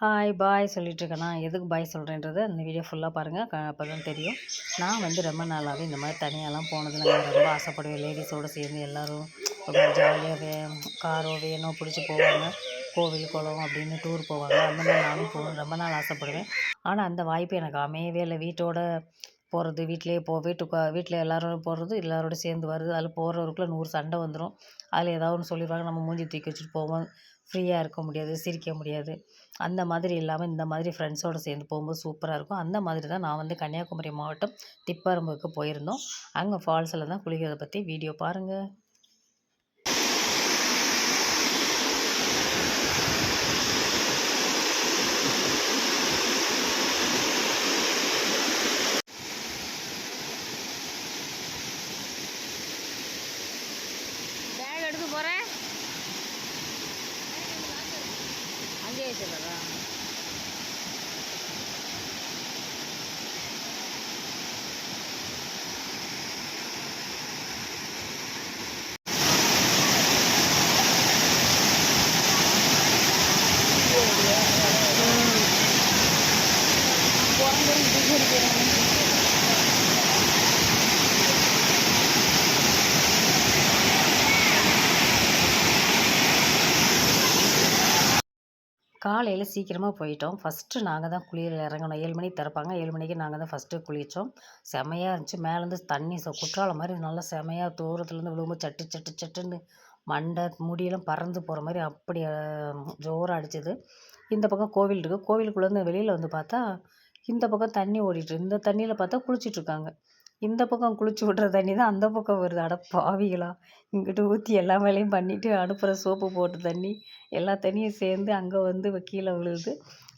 Hi bye சொல்லிட்டுருக்கேன். நான் எதுக்கு பாய் சொல்கிறேன்றது அந்த வீடியோ ஃபுல்லாக பாருங்கள். அப்போ தான் தெரியும். நான் வந்து ரொம்ப நாளாகவே இந்த மாதிரி தனியாலாம் போனதில்லை. நான் ரொம்ப ஆசைப்படுவேன். லேடிஸோடு சேர்ந்து எல்லோரும் ரொம்ப ஜாலியாக காரோ வேனோ பிடிச்சி போவாங்க. கோவில் குளம் அப்படின்னு டூர் போவாங்க. அந்த மாதிரி நானும் போகணும் ரொம்ப நாள் ஆசைப்படுவேன். ஆனால் அந்த வாய்ப்பு எனக்கு அமையவே இல்லை. வீட்டோட போகிறது, வீட்டிலேயே வீட்டில் எல்லோரும் போகிறது, எல்லோரோட சேர்ந்து வருது. அதில் போகிறவருக்குள்ள 100 சண்டை வந்துடும். அதில் ஏதாவது ஒன்று சொல்லிடுவாங்க. நம்ம மூஞ்சி தூக்கி வச்சுட்டு போவோம். ஃப்ரீயாக இருக்க முடியாது, சிரிக்க முடியாது. அந்த மாதிரி இல்லாமல் இந்த மாதிரி ஃப்ரெண்ட்ஸோடு சேர்ந்து போகும்போது சூப்பராக இருக்கும். அந்த மாதிரி தான் நான் வந்து கன்னியாகுமரி மாவட்டம் திப்பரம்புக்கு போயிருந்தோம். அங்கே ஃபால்ஸில் தான் குளிக்கிறத பற்றி வீடியோ பாருங்கள். பேக் எடுத்து போகிறேன் அங்கே வச்சுக்கிறா. காலையில் சீக்கிரமாக போயிட்டோம். ஃபஸ்ட்டு நாங்கள் தான் குளியல் இறங்கணும். 7 மணிக்கு திறப்பாங்க. 7 மணிக்கு நாங்கள் தான் ஃபஸ்ட்டு குளித்தோம். செமையாக இருந்துச்சு. மேலேருந்து தண்ணி குற்றாலம் மாதிரி நல்லா செமையாக தூரத்துலேருந்து விழுகும்போது சட்டு சட்டு சட்டுன்னு மண்டை முடியெல்லாம் பறந்து போகிற மாதிரி அப்படி ஜோராக அடிச்சுது. இந்த பக்கம் கோவில் இருக்குது. கோவிலுக்குள்ளேருந்து வெளியில் வந்து பார்த்தா இந்த பக்கம் தண்ணி ஓடிட்டு இந்த தண்ணியில் பார்த்தா குளிச்சிட்ருக்காங்க. இந்த பக்கம் குளிச்சு விட்ற தண்ணி தான் அந்த பக்கம் வருது. அட பாவிகளா! இங்கிட்டு ஊற்றி எல்லா வேலையும் பண்ணிவிட்டு அனுப்புகிற சோப்பு போட்ட தண்ணி எல்லா தண்ணியும் சேர்ந்து அங்கே வந்து கீழே விழுகுது.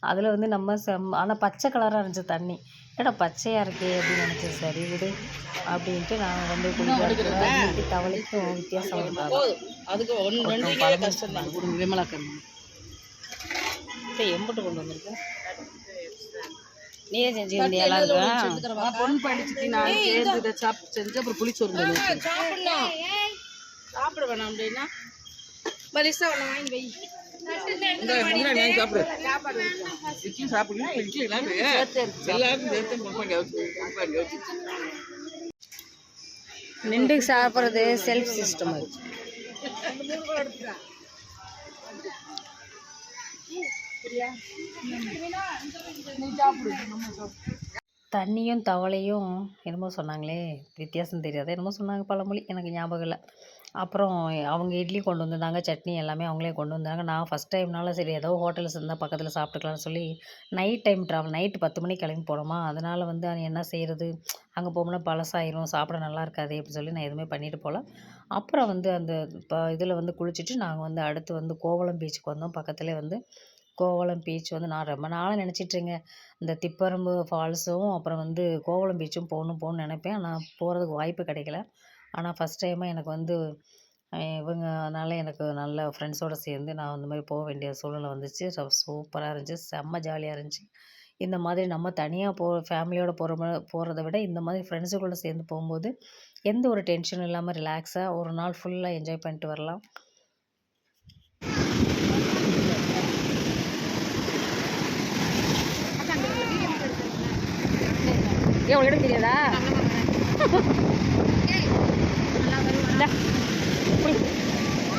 அதில் வந்து நம்ம ஆனால் பச்சை கலராக இருந்துச்சு தண்ணி. ஏடா பச்சையாக இருக்கே அப்படின்னு நினச்சேன். சரி விடு அப்படின்ட்டு நான் வந்து குளிக்க தவளைக்கும் வித்தியாசம் எம்பிட்டு கொண்டு வந்திருக்கேன். நீயே செஞ்சு எல்லாருக்கும் பொண்ணு படிச்சுட்டு நான் சேர்ந்து இதை செஞ்சு அப்புறம் புளிச்சோறு சாப்பிட வேணாம் அப்படின்னா பரிசா ஒன்று வாங்கி வை. நின்று சாப்பிட்றது செல்ஃப் சிஸ்டம். தண்ணியும் தவளையும் என்னமோ சொன்னாங்களே, வித்தியாசம் தெரியாது. என்னமோ சொன்னாங்க பழமொழி, எனக்கு ஞாபகம் இல்லை. அப்புறம் அவங்க இட்லி கொண்டு வந்திருந்தாங்க, சட்னி எல்லாமே அவங்களே கொண்டு வந்தாங்க. நான் ஃபஸ்ட் டைம்னால சரி ஏதோ ஹோட்டல்ஸ் இருந்தால் பக்கத்தில் சாப்பிட்டுக்கலாம்னு சொல்லி நைட் டைம் ட்ராவல், நைட்டு 10 மணிக்கு கிளம்பி போனோமா, அதனால் வந்து என்ன செய்கிறது, அங்கே போகணும்னா பழசாயிரும், சாப்பிட நல்லா இருக்காது அப்படின்னு சொல்லி நான் எதுவுமே பண்ணிட்டு போகல. அப்புறம் வந்து அந்த இதில் வந்து குளிச்சுட்டு நாங்கள் வந்து அடுத்து வந்து கோவளம் பீச்சுக்கு வந்தோம். பக்கத்துலேயே வந்து கோவளம் பீச் வந்து நான் ரொம்ப நாளாக நினச்சிட்ருக்கேன். இந்த திப்பரம்பு ஃபால்ஸும் அப்புறம் வந்து கோவளம் பீச்சும் போகணும்னு நினைப்பேன். ஆனால் போகிறதுக்கு வாய்ப்பு கிடைக்கல. ஆனால் ஃபஸ்ட் டைமாக எனக்கு வந்து இவங்கனால எனக்கு நல்ல ஃப்ரெண்ட்ஸோடு சேர்ந்து நான் அந்த மாதிரி போக வேண்டிய சூழ்நிலை வந்துச்சு. சூப்பராக இருந்துச்சு, செம்ம ஜாலியாக இருந்துச்சு. இந்த மாதிரி நம்ம தனியாக ஃபேமிலியோடு போகிறத விட இந்த மாதிரி ஃப்ரெண்ட்ஸுகளோட சேர்ந்து போகும்போது எந்த ஒரு டென்ஷனும் இல்லாமல் ரிலாக்ஸாக ஒரு நாள் ஃபுல்லாக என்ஜாய் பண்ணிட்டு வரலாம். ஏன் உங்களுக்கு தெரியாதா?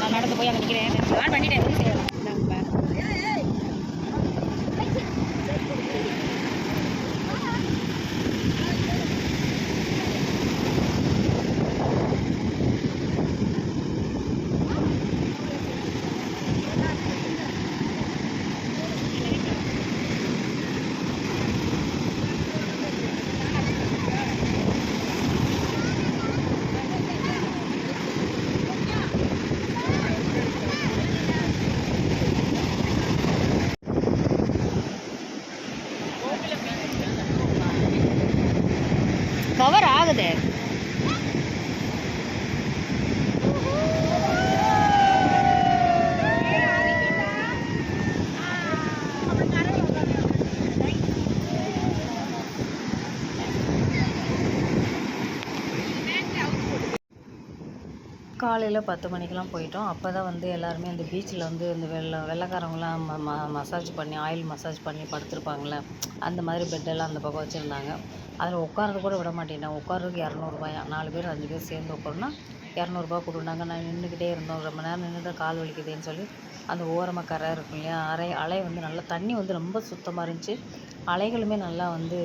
நான் நடந்து போய் அங்கே நிற்கிறேன். ஆன் பண்ணிட்டேன். காலையில் 10 மணிக்கெலாம் போயிட்டோம். அப்போ தான் வந்து எல்லாருமே அந்த பீச்சில் வந்து இந்த வெள்ளைக்காரவங்களாம் மசாஜ் பண்ணி ஆயில் மசாஜ் பண்ணி படுத்திருப்பாங்கள்ல, அந்த மாதிரி பெட்டெல்லாம் அந்த பக்கம் வச்சுருந்தாங்க. அதில் உட்கார்றது கூட விட மாட்டேன்டாங்க. உட்கார்றதுக்கு ரூ. 200 4 பேர் 5 பேர் சேர்ந்து உட்காரணுன்னா ரூ. 200 கொடுனாங்க. நான் நின்றுக்கிட்டே இருந்தோம். ரொம்ப நேரம் நின்றுட்டு கால் வலிக்குதேன்னு சொல்லி அந்த ஓரமாக கரை இருக்கும் இல்லையா, அலை வந்து நல்லா தண்ணி வந்து ரொம்ப சுத்தமாக இருந்துச்சு. அலைகளுமே நல்லா வந்து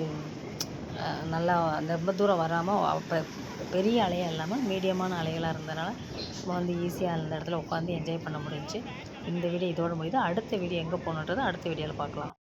நல்லா அந்த ரொம்ப தூரம் வராமல் பெரிய அலையாக இல்லாமல் மீடியமான அலைகளாக இருந்ததுனால நம்ம வந்து ஈஸியாக அந்த இடத்துல உட்காந்து என்ஜாய் பண்ண முடிஞ்சுச்சு. இந்த வீடியோ இதோட முடியுது. அடுத்த வீடியோ எங்கே போகணுன்றதை அடுத்த வீடியோவில் பார்க்கலாம்.